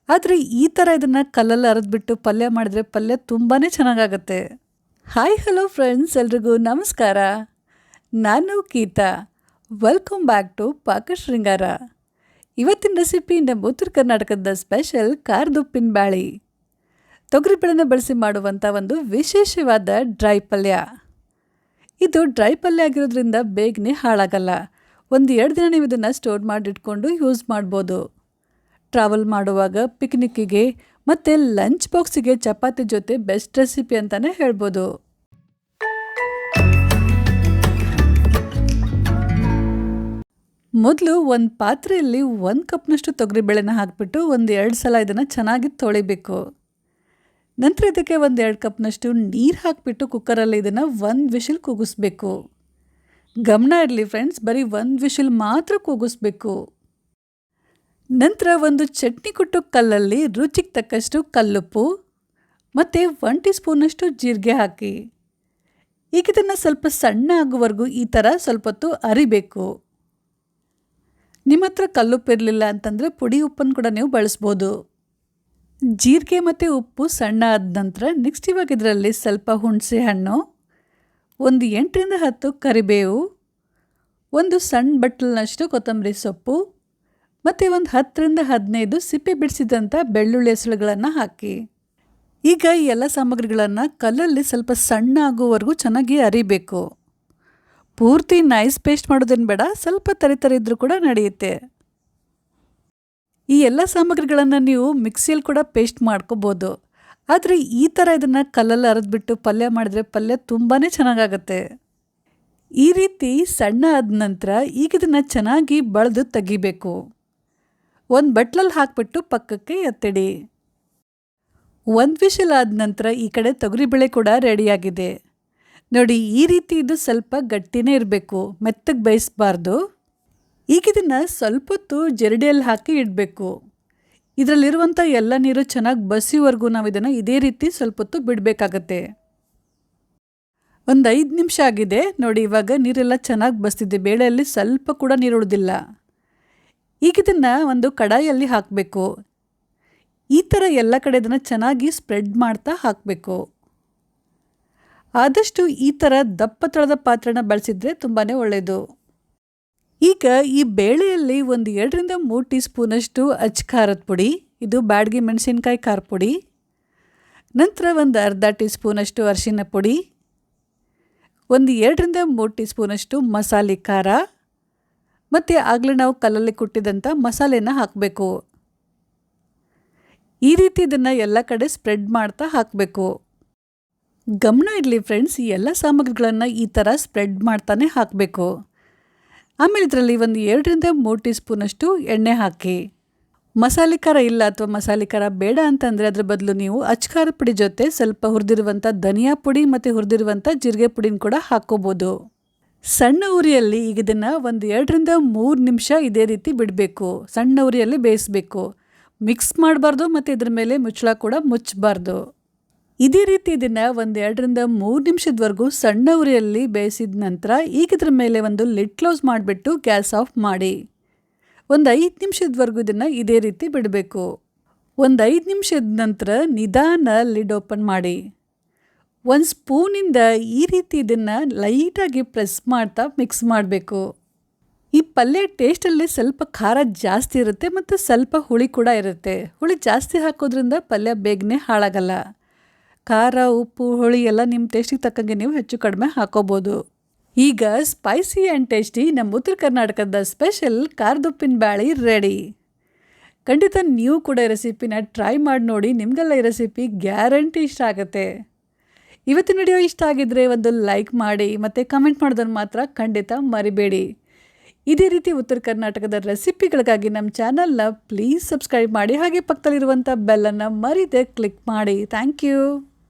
ಆದರೆ ಈ ಥರ ಇದನ್ನು ಕಲ್ಲಲ್ಲಿ ಅರೆದ್ಬಿಟ್ಟು ಪಲ್ಯ ಮಾಡಿದ್ರೆ ಪಲ್ಯ ತುಂಬಾ ಚೆನ್ನಾಗಾಗತ್ತೆ. ಹಾಯ್ ಹಲೋ ಫ್ರೆಂಡ್ಸ್, ಎಲ್ರಿಗೂ ನಮಸ್ಕಾರ. ನಾನು Geetha. Welcome back to Pakashringara. ಇವತ್ತಿನ ರೆಸಿಪಿ ನಮ್ಮ ಉತ್ತರ ಕರ್ನಾಟಕದ ಸ್ಪೆಷಲ್ ಖಾರದುಪ್ಪಿನ ಬ್ಯಾಳಿ. ತೊಗರಿಬೇಳೆನ ಬಳಸಿ ಮಾಡುವಂಥ ಒಂದು ವಿಶೇಷವಾದ ಡ್ರೈ ಪಲ್ಯ. ಇದು ಡ್ರೈ ಪಲ್ಯ ಆಗಿರೋದ್ರಿಂದ ಬೇಗನೆ ಹಾಳಾಗಲ್ಲ. 1-2 ದಿನ ನೀವು ಇದನ್ನು ಸ್ಟೋರ್ ಮಾಡಿಟ್ಕೊಂಡು ಯೂಸ್ ಮಾಡ್ಬೋದು. ಟ್ರಾವೆಲ್ ಮಾಡುವಾಗ, ಪಿಕ್ನಿಕ್ಕಿಗೆ ಮತ್ತು ಲಂಚ್ ಬಾಕ್ಸಿಗೆ ಚಪಾತಿ ಜೊತೆ ಬೆಸ್ಟ್ ರೆಸಿಪಿ ಅಂತಲೇ ಹೇಳ್ಬೋದು. ಮೊದಲು ಒಂದು ಪಾತ್ರೆಯಲ್ಲಿ 1 ಕಪ್ನಷ್ಟು ತೊಗರಿಬೇಳೆನ ಹಾಕಿಬಿಟ್ಟು 1-2 ಸಲ ಇದನ್ನು ಚೆನ್ನಾಗಿ ತೊಳಿಬೇಕು. ನಂತರ ಇದಕ್ಕೆ 1-2 ಕಪ್ನಷ್ಟು ನೀರು ಹಾಕಿಬಿಟ್ಟು ಕುಕ್ಕರಲ್ಲಿ ಇದನ್ನು 1 ವಿಷಲ್ ಕೂಗಿಸ್ಬೇಕು. ಗಮನ ಇರಲಿ ಫ್ರೆಂಡ್ಸ್, ಬರೀ 1 ವಿಷಲ್ ಮಾತ್ರ ಕೂಗಿಸ್ಬೇಕು. ನಂತರ ಒಂದು ಚಟ್ನಿ ಕುಟ್ಟು ಕಲ್ಲಲ್ಲಿ ರುಚಿಗೆ ತಕ್ಕಷ್ಟು ಕಲ್ಲುಪ್ಪು ಮತ್ತು 1 ಟೀ ಸ್ಪೂನಷ್ಟು ಜೀರಿಗೆ ಹಾಕಿ ಈಗ ಇದನ್ನು ಸ್ವಲ್ಪ ಸಣ್ಣ ಆಗುವವರೆಗೂ ಈ ಥರ ಸ್ವಲ್ಪ ಹೊತ್ತು ಅರಿಬೇಕು. ನಿಮ್ಮ ಹತ್ರ ಕಲ್ಲುಪ್ಪು ಇರಲಿಲ್ಲ ಅಂತಂದರೆ ಪುಡಿ ಉಪ್ಪನ್ನು ಕೂಡ ನೀವು ಬಳಸ್ಬೋದು. ಜೀರಿಗೆ ಮತ್ತು ಉಪ್ಪು ಸಣ್ಣ ಆದ ನಂತರ ನೆಕ್ಸ್ಟ್ ಇವಾಗ ಇದರಲ್ಲಿ ಸ್ವಲ್ಪ ಹುಣಸೆ ಹಣ್ಣು, 8-10 ಕರಿಬೇವು, 1 ಸಣ್ಣ ಬಟ್ಟಲಿನಷ್ಟು ಕೊತ್ತಂಬರಿ ಸೊಪ್ಪು ಮತ್ತು 10-15 ಸಿಪ್ಪೆ ಬಿಡಿಸಿದಂಥ ಬೆಳ್ಳುಳ್ಳಿ ಹೆಸರುಗಳನ್ನು ಹಾಕಿ ಈಗ ಈ ಎಲ್ಲ ಸಾಮಗ್ರಿಗಳನ್ನು ಕಲ್ಲಲ್ಲಿ ಸ್ವಲ್ಪ ಸಣ್ಣ ಆಗುವವರೆಗೂ ಚೆನ್ನಾಗಿ ಅರಿಬೇಕು. ಪೂರ್ತಿ ನೈಸ್ ಪೇಸ್ಟ್ ಮಾಡೋದೇನು ಬೇಡ, ಸ್ವಲ್ಪ ತರಿ ಇದ್ರೂ ಕೂಡ ನಡೆಯುತ್ತೆ. ಈ ಎಲ್ಲ ಸಾಮಗ್ರಿಗಳನ್ನು ನೀವು ಮಿಕ್ಸಿಯಲ್ಲಿ ಕೂಡ ಪೇಸ್ಟ್ ಮಾಡ್ಕೋಬೋದು. ಆದರೆ ಈ ಥರ ಇದನ್ನು ಕಲ್ಲಲ್ಲಿ ಅರೆದ್ಬಿಟ್ಟು ಪಲ್ಯ ಮಾಡಿದ್ರೆ ಪಲ್ಯ ತುಂಬಾ ಚೆನ್ನಾಗಾಗತ್ತೆ. ಈ ರೀತಿ ಸಣ್ಣ ಆದ ನಂತರ ಈಗ ಇದನ್ನು ಚೆನ್ನಾಗಿ ಬಳ್ದು ತೆಗಿಬೇಕು. 1 ಬಟ್ಲಲ್ಲಿ ಹಾಕಿಬಿಟ್ಟು ಪಕ್ಕಕ್ಕೆ ಎತ್ತಿಡಿ. 1 ವಿಷಲ್ ಆದ ನಂತರ ಈ ಕಡೆ ತೊಗರಿಬೇಳೆ ಕೂಡ ರೆಡಿಯಾಗಿದೆ. ನೋಡಿ, ಈ ರೀತಿ ಇದು ಸ್ವಲ್ಪ ಗಟ್ಟಿನೇ ಇರಬೇಕು, ಮೆತ್ತಗೆ ಬೇಯಿಸಬಾರ್ದು. ಈಗ ಇದನ್ನು ಸ್ವಲ್ಪ ಹೊತ್ತು ಜರಡಿಯಲ್ಲಿ ಹಾಕಿ ಇಡಬೇಕು. ಇದರಲ್ಲಿರುವಂಥ ಎಲ್ಲ ನೀರು ಚೆನ್ನಾಗಿ ಬಸಿವರೆಗೂ ನಾವು ಇದನ್ನು ಇದೇ ರೀತಿ ಸ್ವಲ್ಪ ಹೊತ್ತು ಬಿಡಬೇಕಾಗತ್ತೆ. 5 ನಿಮಿಷ ಆಗಿದೆ ನೋಡಿ. ಇವಾಗ ನೀರೆಲ್ಲ ಚೆನ್ನಾಗಿ ಬಸ್ತಿದೆ, ಬೇಳೆಯಲ್ಲಿ ಸ್ವಲ್ಪ ಕೂಡ ನೀರು ಉಳಿದಿಲ್ಲ. ಈಗ ಇದನ್ನು ಒಂದು ಕಡಾಯಲ್ಲಿ ಹಾಕಬೇಕು. ಈ ಥರ ಎಲ್ಲ ಕಡೆ ಇದನ್ನು ಚೆನ್ನಾಗಿ ಸ್ಪ್ರೆಡ್ ಮಾಡ್ತಾ ಹಾಕಬೇಕು. ಆದಷ್ಟು ಈ ಥರ ದಪ್ಪ ತಳದ ಪಾತ್ರೆನ ಬಳಸಿದರೆ ತುಂಬಾ ಒಳ್ಳೆಯದು. ಈಗ ಈ ಬೇಳೆಯಲ್ಲಿ 2-3 ಟೀ ಸ್ಪೂನಷ್ಟು ಅಚ್ಚ ಖಾರದ ಪುಡಿ, ಇದು ಬ್ಯಾಡಗಿ ಮೆಣಸಿನ್ಕಾಯಿ ಖಾರ ಪುಡಿ, ನಂತರ 1/2 ಟೀ ಸ್ಪೂನಷ್ಟು ಅರಿಶಿನ ಪುಡಿ, 2-3 ಟೀ ಸ್ಪೂನಷ್ಟು ಮಸಾಲೆ ಖಾರ ಮತ್ತು ಆಗಲೇ ನಾವು ಕಲ್ಲಲ್ಲಿ ಕುಟ್ಟಿದಂಥ ಮಸಾಲೆನ ಹಾಕಬೇಕು. ಈ ರೀತಿ ಇದನ್ನು ಎಲ್ಲ ಕಡೆ ಸ್ಪ್ರೆಡ್ ಮಾಡ್ತಾ ಹಾಕಬೇಕು. ಗಮನ ಇರಲಿ ಫ್ರೆಂಡ್ಸ್, ಈ ಎಲ್ಲ ಸಾಮಗ್ರಿಗಳನ್ನು ಈ ಥರ ಸ್ಪ್ರೆಡ್ ಮಾಡ್ತಾನೆ ಹಾಕಬೇಕು. ಆಮೇಲೆ ಇದರಲ್ಲಿ 2-3 ಟೀ ಸ್ಪೂನಷ್ಟು ಎಣ್ಣೆ ಹಾಕಿ. ಮಸಾಲೆ ಖಾರ ಇಲ್ಲ ಅಥವಾ ಮಸಾಲೆ ಖಾರ ಬೇಡ ಅಂತಂದರೆ ಅದರ ಬದಲು ನೀವು ಅಚ್ಚ ಖಾರದ ಪುಡಿ ಜೊತೆ ಸ್ವಲ್ಪ ಹುರಿದಿರುವಂಥ ಧನಿಯಾ ಪುಡಿ ಮತ್ತು ಹುರಿದಿರುವಂಥ ಜೀರಿಗೆ ಪುಡಿನ ಕೂಡ ಹಾಕ್ಕೋಬೋದು. ಸಣ್ಣ ಉರಿಯಲ್ಲಿ ಈಗ ಇದನ್ನು 2-3 ನಿಮಿಷ ಇದೇ ರೀತಿ ಬಿಡಬೇಕು. ಸಣ್ಣ ಉರಿಯಲ್ಲಿ ಬೇಯಿಸಬೇಕು, ಮಿಕ್ಸ್ ಮಾಡಬಾರ್ದು ಮತ್ತು ಇದ್ರ ಮೇಲೆ ಮುಚ್ಚಳ ಕೂಡ ಮುಚ್ಚಬಾರ್ದು. ಇದೇ ರೀತಿ ಇದನ್ನು 2-3 ನಿಮಿಷದವರೆಗೂ ಸಣ್ಣ ಉರಿಯಲ್ಲಿ ಬೇಯಿಸಿದ ನಂತರ ಈಗ ಇದ್ರ ಮೇಲೆ ಒಂದು ಲಿಡ್ ಕ್ಲೋಸ್ ಮಾಡಿಬಿಟ್ಟು ಗ್ಯಾಸ್ ಆಫ್ ಮಾಡಿ 5 ನಿಮಿಷದವರೆಗೂ ಇದನ್ನು ಇದೇ ರೀತಿ ಬಿಡಬೇಕು. 5 ನಿಮಿಷದ ನಂತರ ನಿಧಾನ ಲಿಡ್ ಓಪನ್ ಮಾಡಿ 1 ಸ್ಪೂನಿಂದ ಈ ರೀತಿ ಇದನ್ನು ಲೈಟಾಗಿ ಪ್ರೆಸ್ ಮಾಡ್ತಾ ಮಿಕ್ಸ್ ಮಾಡಬೇಕು. ಈ ಪಲ್ಯ ಟೇಸ್ಟಲ್ಲಿ ಸ್ವಲ್ಪ ಖಾರ ಜಾಸ್ತಿ ಇರುತ್ತೆ ಮತ್ತು ಸ್ವಲ್ಪ ಹುಳಿ ಕೂಡ ಇರುತ್ತೆ. ಹುಳಿ ಜಾಸ್ತಿ ಹಾಕೋದ್ರಿಂದ ಪಲ್ಯ ಬೇಗನೆ ಹಾಳಾಗಲ್ಲ. ಖಾರ, ಉಪ್ಪು, ಹುಳಿ ಎಲ್ಲ ನಿಮ್ಮ ಟೇಸ್ಟಿಗೆ ತಕ್ಕಂಗೆ ನೀವು ಹೆಚ್ಚು ಕಡಿಮೆ ಹಾಕೋಬೋದು. ಈಗ ಸ್ಪೈಸಿ ಆ್ಯಂಡ್ ಟೇಸ್ಟಿ ನಮ್ಮ ಉತ್ತರ ಕರ್ನಾಟಕದ ಸ್ಪೆಷಲ್ ಖಾರದುಪ್ಪಿನ ಬ್ಯಾಳಿ ರೆಡಿ. ಖಂಡಿತ ನೀವು ಕೂಡ ಈ ರೆಸಿಪಿನ ಟ್ರೈ ಮಾಡಿ ನೋಡಿ. ನಿಮಗೆಲ್ಲ ಈ ರೆಸಿಪಿ ಗ್ಯಾರಂಟಿ ಇಷ್ಟ ಆಗುತ್ತೆ. ಇವತ್ತಿನ ವಿಡಿಯೋ ಇಷ್ಟ ಆಗಿದ್ದರೆ ಒಂದು ಲೈಕ್ ಮಾಡಿ ಮತ್ತು ಕಮೆಂಟ್ ಮಾಡೋದನ್ನು ಮಾತ್ರ ಖಂಡಿತ ಮರಿಬೇಡಿ. ಇದೇ ರೀತಿ ಉತ್ತರ ಕರ್ನಾಟಕದ ರೆಸಿಪಿಗಳಿಗಾಗಿ ನಮ್ಮ ಚಾನಲ್ನ ಪ್ಲೀಸ್ ಸಬ್ಸ್ಕ್ರೈಬ್ ಮಾಡಿ. ಹಾಗೆ ಪಕ್ಕದಲ್ಲಿರುವಂಥ ಬೆಲ್ಲನ್ನು ಮರೀದೆ ಕ್ಲಿಕ್ ಮಾಡಿ. Thank you.